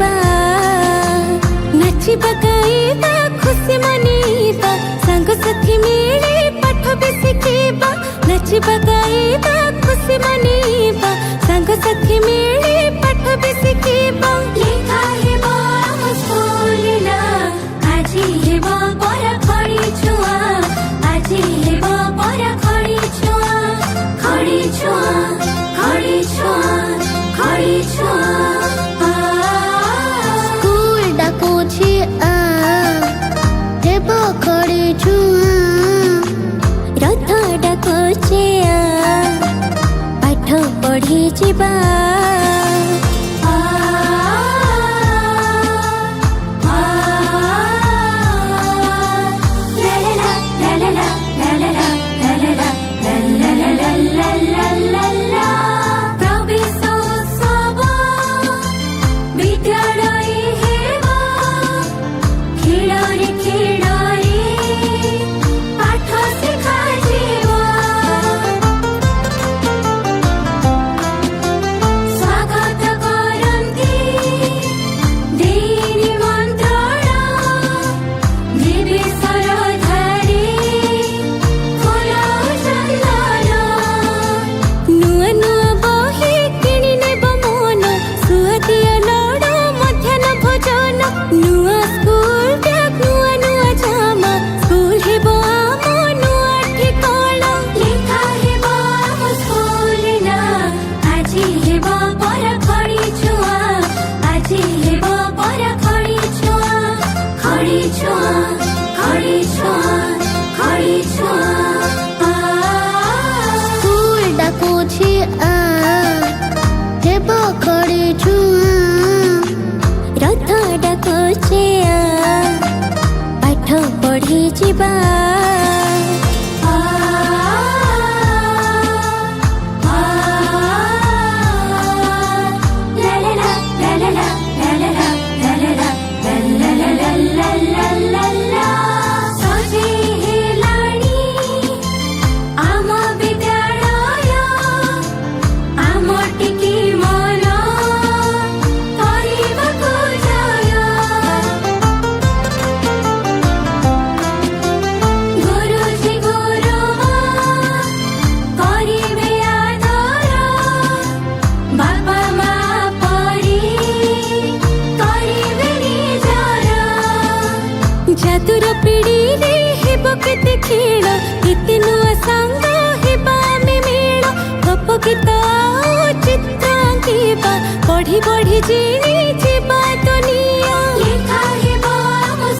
ଯିବା ନାଚିବା ଗାଇବା ଖୁସି ମନେଇବା ସାଙ୍ଗସାଥି ମିଳି ପାଠ ବି ଶିଖିବା ନାଚିବା ଗାଇବା ଖୁସି ମନେଇବା ସାଙ୍ଗସାଥି ମିଳି ପାଠ ବି ଶିଖିବା ଲେଖା ହେବ ଆମ ସ୍କୁଲ ନା ଆଜି ହେବ ପରା ଖଡ଼ି ଛୁଆ ଆଜି ହେବ ପରା ଖଡ଼ି ଛୁଆ ଖଡ଼ି ଛୁଆ ଖଡ଼ି ଛୁଆ ଖଡ଼ି ଛୁଆ ସ୍କୁଲ ଡାକୁଛି ଆ ହେବ ଖଡ଼ି ଛୁଆ ରଥ ଡାକୁଛି ଆ ପାଠ ପଢ଼ି ଯିବା ସ୍କୁଲ ଡାକୁଛି ଆ ହେବ ଖଡ଼ି ଛୁଆ ରଥ ଡାକୁଛି ଆ ପାଠ ପଢ଼ି ଯିବା जादुर पीढ़ी रे हेबो केते खेल केते नुआ संग हेबा में मेल गप गीत चित्र आंकिबा पढ़ी पढ़ी जीनी